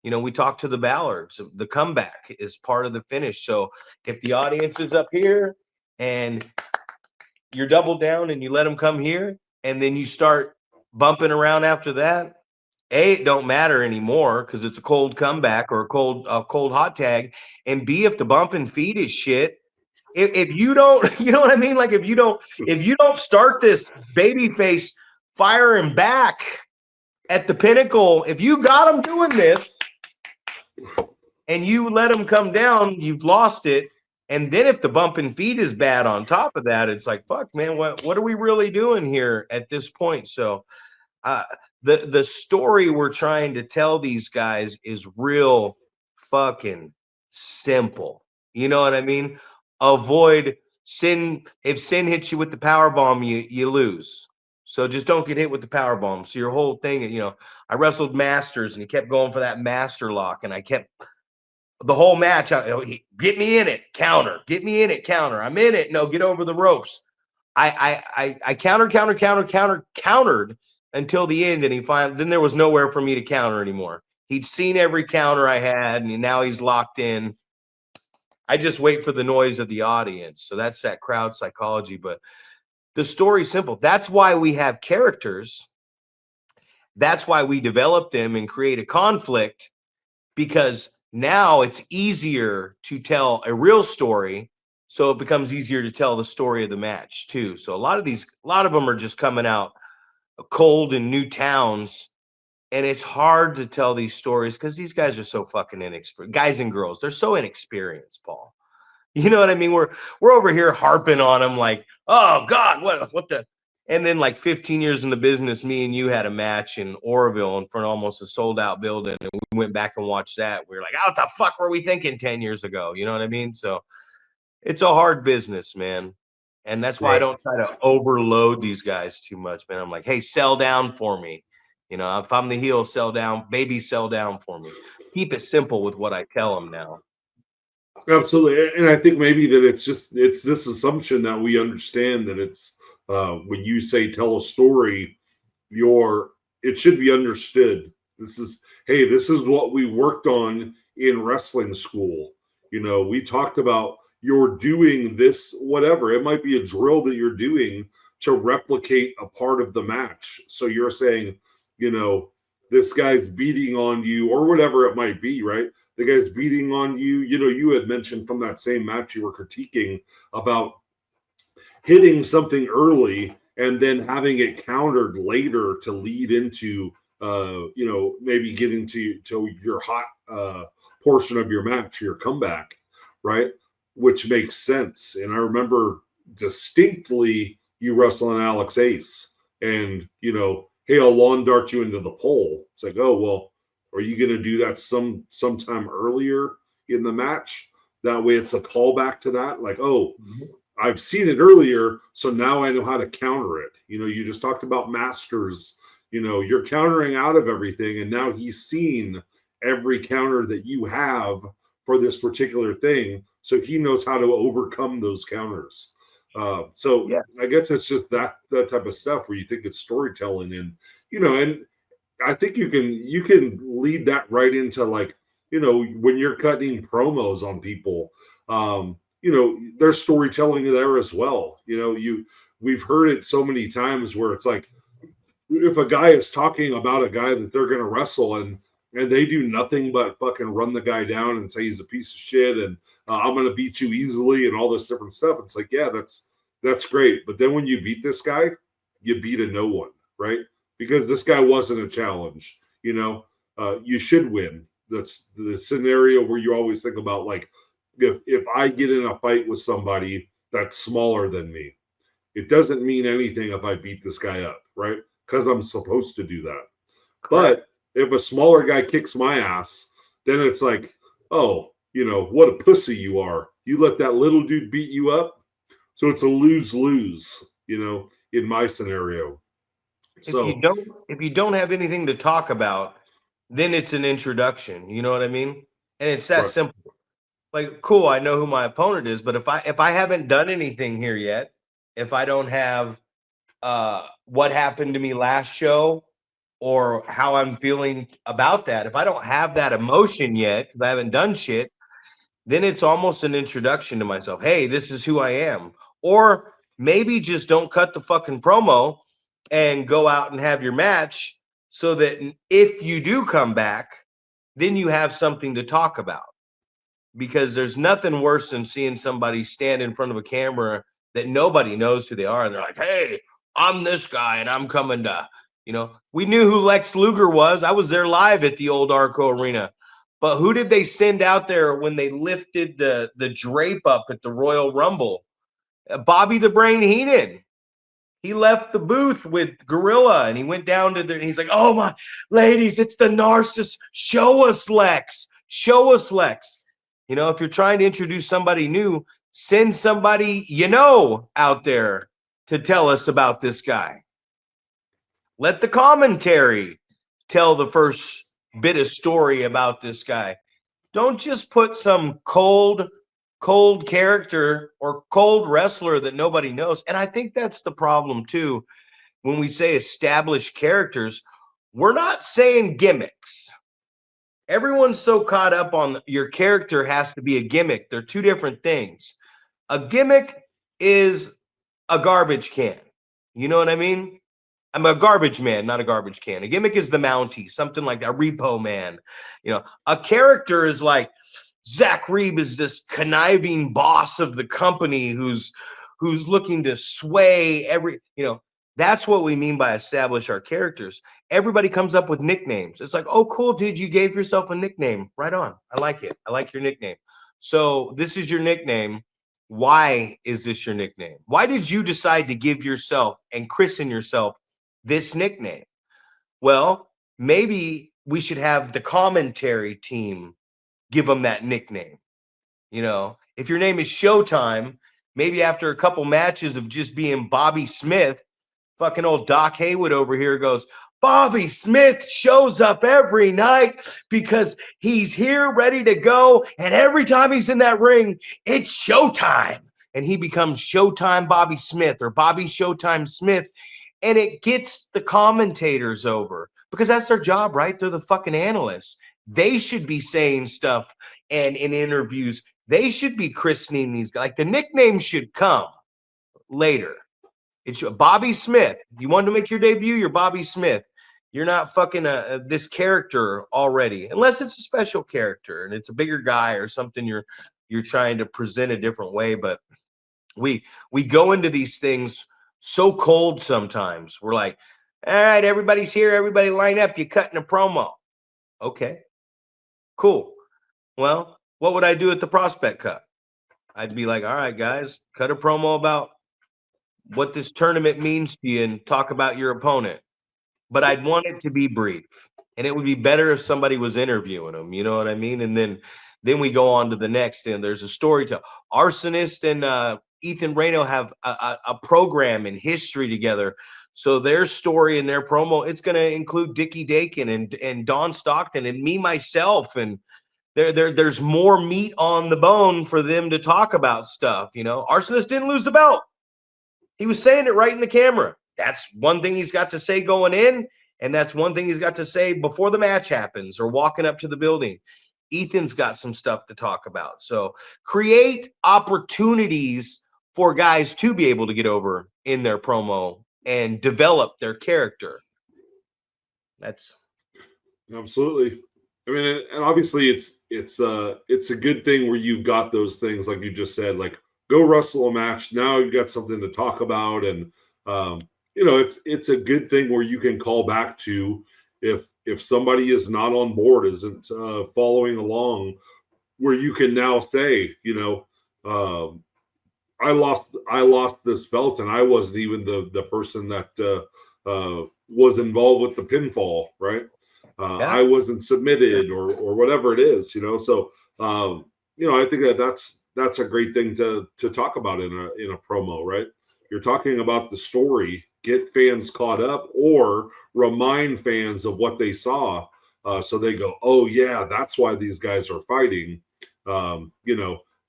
we talk to the Ballards. The comeback is part of the finish. So if the audience is up here and you're double down and you let them come here, and then you start bumping around after that, A, it don't matter anymore because it's a cold comeback or a cold hot tag. And B, if the bump and feed is shit, if you don't, you know what I mean? Like if you don't start this baby face firing back at the pinnacle, if you got them doing this and you let them come down, you've lost it. And then if the bump and feed is bad on top of that, it's like, fuck, man, what are we really doing here at this point? So the story we're trying to tell these guys is real fucking simple. You know what I mean? Avoid sin. If sin hits you with the power bomb, you lose. So just don't get hit with the power bomb. So your whole thing, you know, I wrestled masters and he kept going for that master lock, and I kept the whole match. Get me in it, counter. Get me in it, counter. I'm in it. No, get over the ropes. I countered until the end, and then there was nowhere for me to counter anymore. He'd seen every counter I had, and now he's locked in. I just wait for the noise of the audience. So that's that crowd psychology. But the story's simple. That's why we have characters. That's why we develop them and create a conflict, because now it's easier to tell a real story. So it becomes easier to tell the story of the match too. So a lot of them are just coming out cold in new towns, and it's hard to tell these stories because these guys are so fucking inexperienced. Guys and girls, they're so inexperienced, Paul. You know what I mean? We're over here harping on them like, oh God, what the, and then like 15 years in the business, me and you had a match in Oroville in front of almost a sold out building, and we went back and watched that. We were like, oh, what the fuck were we thinking 10 years ago? You know what I mean? So it's a hard business, man. And that's why I don't try to overload these guys too much, man. I'm like, hey, sell down for me. You know, if I'm the heel, sell down. Baby, sell down for me. Keep it simple with what I tell them now. Absolutely. And I think maybe that it's this assumption that we understand that it's when you say tell a story, it should be understood. This is what we worked on in wrestling school. You know, we talked about you're doing this, whatever. It might be a drill that you're doing to replicate a part of the match. So you're saying, you know, this guy's beating on you or whatever it might be, right? The guy's beating on you. You know, you had mentioned from that same match you were critiquing about hitting something early and then having it countered later to lead into, you know, maybe getting to your hot portion of your match, your comeback, right? Which makes sense. And I remember distinctly you wrestling Alex Ace and, you know, hey, I'll lawn dart you into the pole. It's like, oh, well, are you going to do that sometime earlier in the match? That way it's a callback to that. Like, oh, I've seen it earlier, so now I know how to counter it. You know, you just talked about masters. You know, you're countering out of everything, and now he's seen every counter that you have for this particular thing, so he knows how to overcome those counters. So yeah. I guess it's just that type of stuff where you think it's storytelling, and you know, and I think you can lead that right into, like, you know, when you're cutting promos on people, you know, there's storytelling there as well. You know, we've heard it so many times where it's like, if a guy is talking about a guy that they're going to wrestle and they do nothing but fucking run the guy down and say he's a piece of shit and I'm going to beat you easily and all this different stuff. It's like, yeah, that's great. But then when you beat this guy, you beat a no one, right? Because this guy wasn't a challenge. You know, you should win. That's the scenario where you always think about, like, if I get in a fight with somebody that's smaller than me, it doesn't mean anything if I beat this guy up, right? Because I'm supposed to do that. But if a smaller guy kicks my ass, then it's like, oh, you know, what a pussy you are. You let that little dude beat you up. So it's a lose-lose, you know, in my scenario. So if you don't have anything to talk about, then it's an introduction. You know what I mean? And it's that simple. Like, cool, I know who my opponent is, but if I haven't done anything here yet, if I don't have what happened to me last show or how I'm feeling about that, if I don't have that emotion yet because I haven't done shit, then it's almost an introduction to myself. Hey, this is who I am. Or maybe just don't cut the fucking promo and go out and have your match so that if you do come back, then you have something to talk about. Because there's nothing worse than seeing somebody stand in front of a camera that nobody knows who they are. And they're like, hey, I'm this guy and I'm coming to, you know, we knew who Lex Luger was. I was there live at the old Arco Arena. But who did they send out there when they lifted the drape up at the Royal Rumble? Bobby the Brain Heenan. He left the booth with Gorilla and he went down to and he's like, oh my ladies, it's the Narcissus. Show us Lex. Show us Lex. You know, if you're trying to introduce somebody new, send somebody out there to tell us about this guy. Let the commentary tell the first bit of story about this guy. Don't just put some cold character or cold wrestler that nobody knows. And I think that's the problem too. When we say established characters, we're not saying gimmicks. Everyone's so caught up on your character has to be a gimmick. They're two different things. A gimmick is a garbage can. You know what I mean? I'm a garbage man, not a garbage can. A gimmick is the Mountie, something like that, a repo man. You know, a character is like Zach Reeb is this conniving boss of the company who's looking to sway every, that's what we mean by establish our characters. Everybody comes up with nicknames. It's like, oh, cool, dude, you gave yourself a nickname. Right on. I like it. I like your nickname. So this is your nickname. Why is this your nickname? Why did you decide to give yourself and christen yourself this nickname? Well, maybe we should have the commentary team give them that nickname. If your name is Showtime, maybe after a couple matches of just being Bobby Smith, fucking old Doc Haywood over here goes, Bobby Smith shows up every night because he's here ready to go. And every time he's in that ring, it's showtime. And he becomes Showtime Bobby Smith or Bobby Showtime Smith. And it gets the commentators over because that's their job, right? They're the fucking analysts. They should be saying stuff and in interviews, they should be christening these guys. Like the nickname should come later. It's Bobby Smith. You wanted to make your debut, you're Bobby Smith. You're not fucking this character already, unless it's a special character and it's a bigger guy or something you're trying to present a different way. But we go into these things so cold sometimes. We're like, all right, everybody's here. Everybody line up. You're cutting a promo. Okay, cool. Well, what would I do at the Prospect Cup? I'd be like, all right, guys, cut a promo about what this tournament means to you and talk about your opponent. But I'd want it to be brief. And it would be better if somebody was interviewing them. You know what I mean? And then we go on to the next. And there's a story to Arsonist and Ethan Reno have a program in history together. So their story and their promo, it's going to include Dickie Dakin and Don Stockton and me, myself. And there's more meat on the bone for them to talk about stuff. Arsonist didn't lose the belt. He was saying it right in the camera. That's one thing he's got to say going in, and that's one thing he's got to say before the match happens or walking up to the building. Ethan's got some stuff to talk about. So create opportunities for guys to be able to get over in their promo and develop their character. That's absolutely. I mean, and obviously it's a good thing where you've got those things like you just said, like go wrestle a match. Now you've got something to talk about, and it's a good thing where you can call back to if somebody is not on board, isn't following along, where you can now say, I lost this belt, and I wasn't even the person that was involved with the pinfall, right? I wasn't submitted or whatever it is, So I think that's a great thing to talk about in a promo, right? You're talking about the story, get fans caught up or remind fans of what they saw. So they go, oh yeah, that's why these guys are fighting.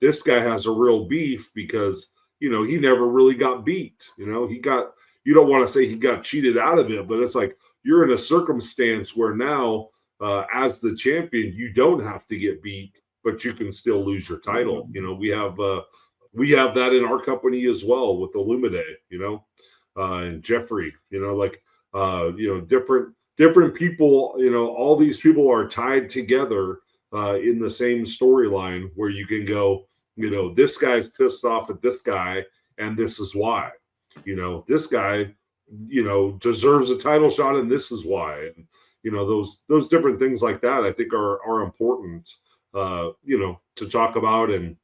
This guy has a real beef because, he never really got beat. You don't want to say he got cheated out of it, but it's like you're in a circumstance where now, as the champion, you don't have to get beat, but you can still lose your title. We have that in our company as well with Illumide, and Jeffrey, different people, all these people are tied together in the same storyline where you can go, this guy's pissed off at this guy, and this is why. This guy, deserves a title shot, and this is why. And, those different things like that, I think are important, to talk about, and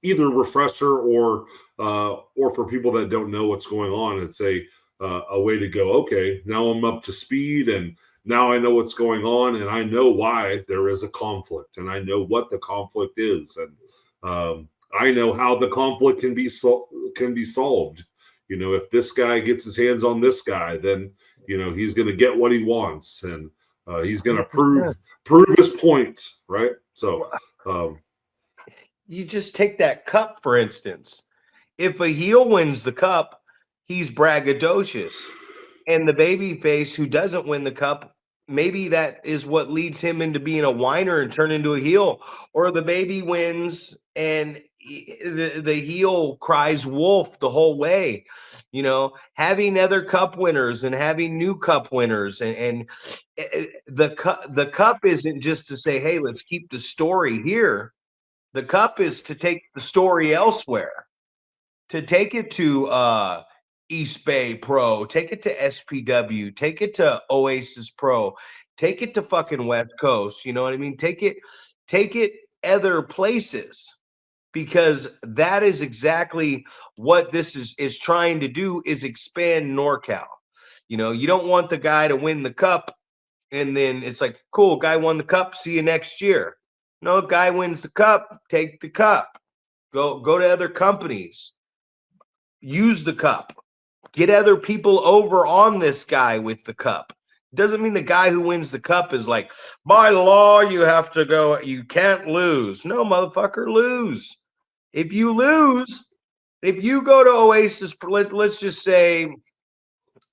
either refresher or for people that don't know what's going on, it's a way to go, okay, now I'm up to speed, and now I know what's going on, and I know why there is a conflict, and I know what the conflict is, and I know how the conflict can be solved. If this guy gets his hands on this guy, then he's going to get what he wants, and he's going to prove his point, right? So you just take that cup, for instance. If a heel wins the cup, he's braggadocious. And the baby face who doesn't win the cup, maybe that is what leads him into being a whiner and turn into a heel. Or the baby wins and the heel cries wolf the whole way. Having other cup winners and having new cup winners, and the cup isn't just to say, hey, let's keep the story here. The cup is to take the story elsewhere, to take it to East Bay Pro, take it to SPW, take it to Oasis Pro, take it to fucking West Coast. You know what I mean? Take it other places, because that is exactly what this is trying to do, is expand NorCal. You don't want the guy to win the cup and then it's like, cool, guy won the cup, see you next year. No, guy wins the cup, take the cup. Go to other companies. Use the cup. Get other people over on this guy with the cup. Doesn't mean the guy who wins the cup is like, by law, you have to go. You can't lose. No, motherfucker, lose. If you lose, if you go to Oasis, let's just say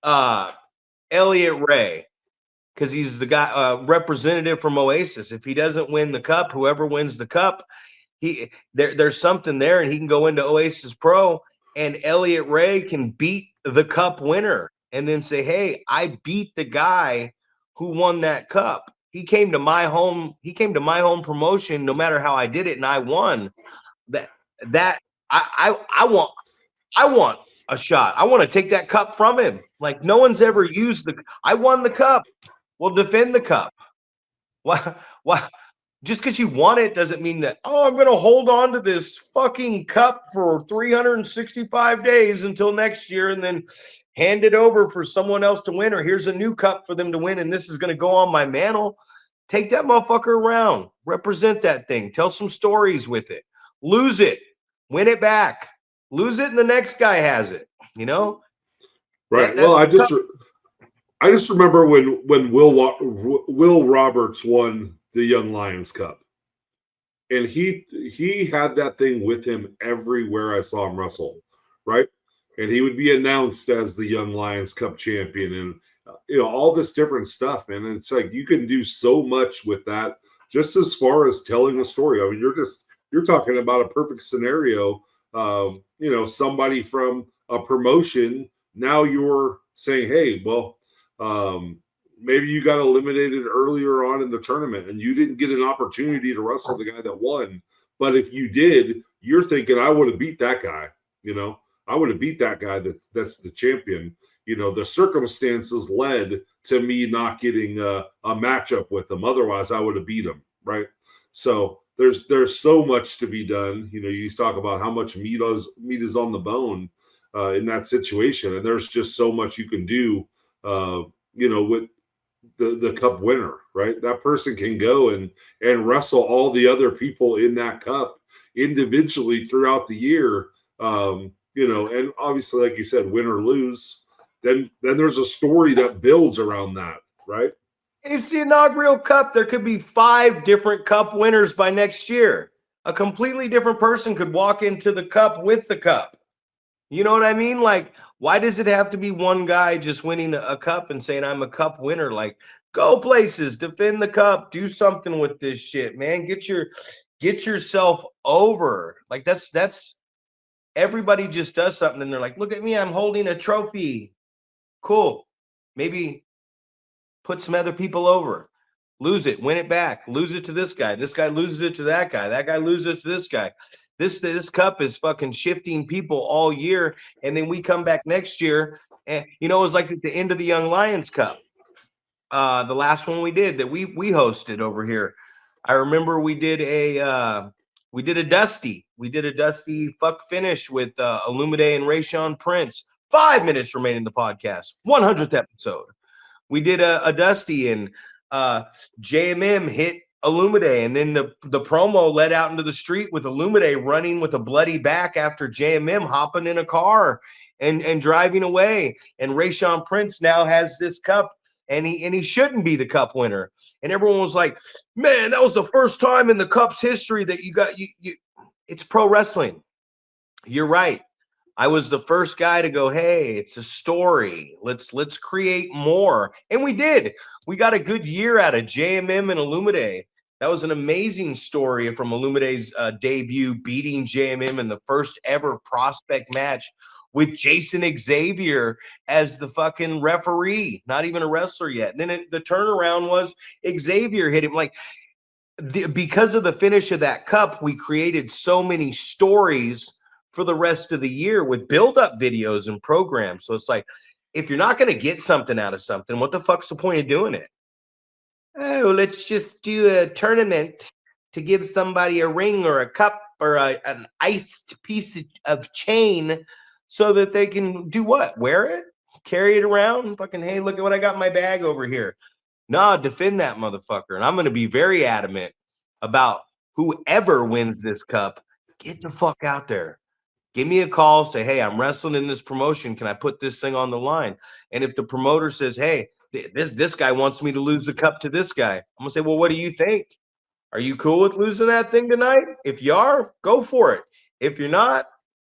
Elliot Ray, because he's the guy representative from Oasis. If he doesn't win the cup, whoever wins the cup, there's something there, and he can go into Oasis Pro, and Elliot Ray can beat the cup winner and then say, hey, I beat the guy who won that cup. He came to my home promotion, no matter how I did it, and I won. I want a shot. I want to take that cup from him. Like, no one's ever used I won the cup. Well, defend the cup. Why? Just because you want it doesn't mean that, I'm going to hold on to this fucking cup for 365 days until next year and then hand it over for someone else to win, or here's a new cup for them to win, and this is going to go on my mantle. Take that motherfucker around. Represent that thing. Tell some stories with it. Lose it. Win it back. Lose it, and the next guy has it. Right. Well, I just remember when Will Roberts won the Young Lions Cup, and he had that thing with him everywhere I saw him wrestle, right? And he would be announced as the Young Lions Cup champion, and all this different stuff, man. And it's like you can do so much with that, just as far as telling a story. I mean, you're talking about a perfect scenario. Somebody from a promotion, now you're saying, hey, well, maybe you got eliminated earlier on in the tournament and you didn't get an opportunity to wrestle the guy that won. But if you did, you're thinking, I would have beat that guy. I would have beat that guy that's the champion. The circumstances led to me not getting a matchup with him. Otherwise, I would have beat him, right? So there's so much to be done. You talk about how much meat is on the bone in that situation, and there's just so much you can do. With the cup winner, right? That person can go and wrestle all the other people in that cup individually throughout the year. And obviously, like you said, win or lose, then there's a story that builds around that, right? It's the inaugural cup. There could be 5 different cup winners by next year. A completely different person could walk into the cup with the cup. You know what I mean? Like, why does it have to be one guy just winning a cup and saying, I'm a cup winner? Like, go places, defend the cup, do something with this shit, man. Get yourself over. Like, that's everybody just does something and they're like, look at me, I'm holding a trophy. Cool. Maybe put some other people over. Lose it, win it back, lose it to this guy. This guy loses it to that guy. That guy loses it to this guy. This cup is fucking shifting people all year, and then we come back next year, and it was like at the end of the Young Lions Cup. The last one we did that we hosted over here. I remember we did a dusty. We did a dusty fuck finish with Illumide and Rayshawn Prince. 5 minutes remaining in the podcast. 100th episode. We did a dusty, and JMM hit Illumide, and then the promo led out into the street with Illumide running with a bloody back after JMM hopping in a car and driving away. And Rayshawn Prince now has this cup, and he shouldn't be the cup winner. And everyone was like, "Man, that was the first time in the cup's history that you got you." It's pro wrestling. You're right. I was the first guy to go, hey, it's a story. Let's create more. And we did. We got a good year out of JMM and Illumide. That was an amazing story from Illumide's debut, beating JMM in the first ever prospect match with Jason Xavier as the fucking referee, not even a wrestler yet. And then the turnaround was Xavier hit him. Like, because of the finish of that cup, we created so many stories for the rest of the year with build-up videos and programs. So it's like, if you're not going to get something out of something, what the fuck's the point of doing it? Oh, let's just do a tournament to give somebody a ring or a cup or an iced piece of chain so that they can do what? Wear it? Carry it around? Fucking, hey, look at what I got in my bag over here. No, defend that motherfucker. And I'm going to be very adamant about whoever wins this cup, get the fuck out there. Give me a call, say, hey, I'm wrestling in this promotion. Can I put this thing on the line? And if the promoter says, hey, this guy wants me to lose the cup to this guy, I'm going to say, well, what do you think? Are you cool with losing that thing tonight? If you are, go for it. If you're not,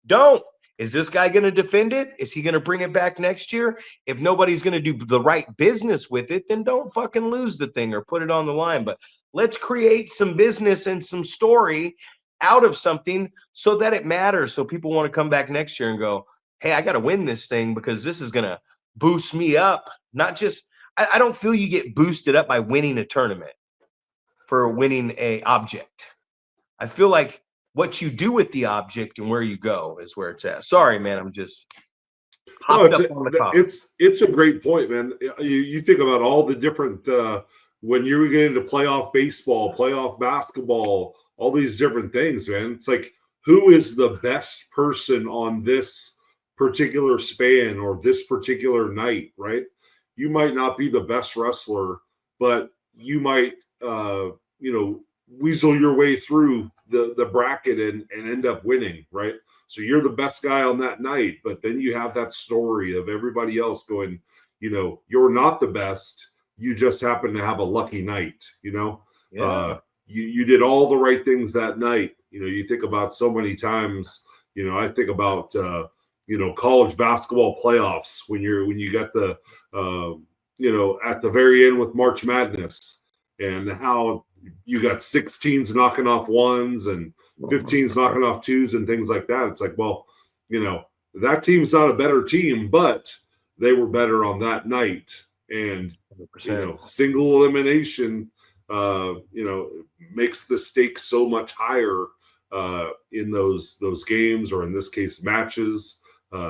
don't. Is this guy going to defend it? Is he going to bring it back next year? If nobody's going to do the right business with it, then don't fucking lose the thing or put it on the line. But let's create some business and some story out of something so that it matters. So people want to come back next year and go, hey, I got to win this thing because this is going to boost me up. Not just, I don't feel you get boosted up by winning a tournament for winning a object. I feel like what you do with the object and where you go is where it's at. Sorry, man. I'm just hopped up on the topic. It's a great point, man. You think about all the different, when you're getting into playoff baseball, playoff basketball, all these different things, man. It's like, who is the best person on this particular span or this particular night, right? You might not be the best wrestler, but you might, weasel your way through the bracket and end up winning, right? So you're the best guy on that night, but then you have that story of everybody else going, you're not the best. You just happen to have a lucky night, Yeah. You did all the right things that night. You think about so many times, I think about, college basketball playoffs when you got the, at the very end with March Madness and how you got 16s knocking off ones and 15s knocking off twos and things like that. It's like, well, that team's not a better team, but they were better on that night. And, 100%. Single elimination, makes the stakes so much higher in those games, or in this case, matches.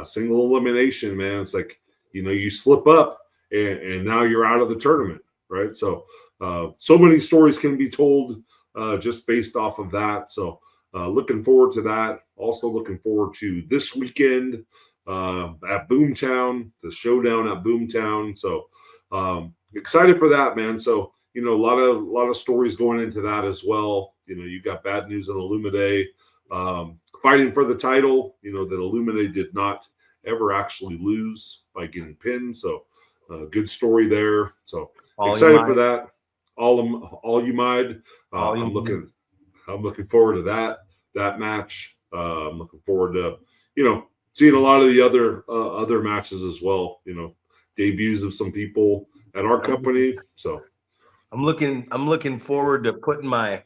Single elimination, man. It's like, you slip up and now you're out of the tournament, right? So, so many stories can be told just based off of that. So, looking forward to that. Also looking forward to this weekend at Boomtown, the showdown at Boomtown. So, excited for that, man. So, a lot of stories going into that as well. You got bad news on Illumide fighting for the title. That Illumide did not ever actually lose by getting pinned. So, good story there. So excited for that. All you mind. I'm looking forward to that match. I'm looking forward to seeing a lot of the other matches as well. Debuts of some people at our company. So I'm looking forward to putting my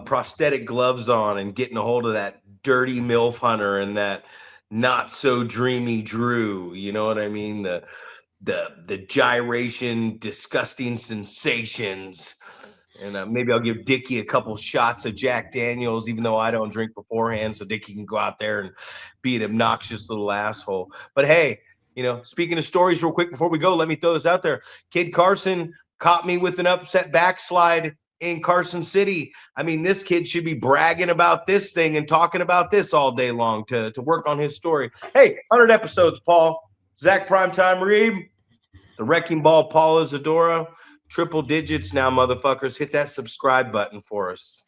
prosthetic gloves on and getting a hold of that dirty MILF Hunter and that not so dreamy Drew. You know what I mean? The gyration, disgusting sensations. And maybe I'll give Dickie a couple shots of Jack Daniels, even though I don't drink beforehand, so Dickie can go out there and be an obnoxious little asshole. But hey, speaking of stories real quick before we go, let me throw this out there. Kid Carson caught me with an upset backslide in Carson City. I mean, this kid should be bragging about this thing and talking about this all day long to work on his story. Hey, 100 episodes, Paul. Zach Primetime Reeb, the Wrecking Ball, Paul Isadora. Triple digits now, motherfuckers. Hit that subscribe button for us.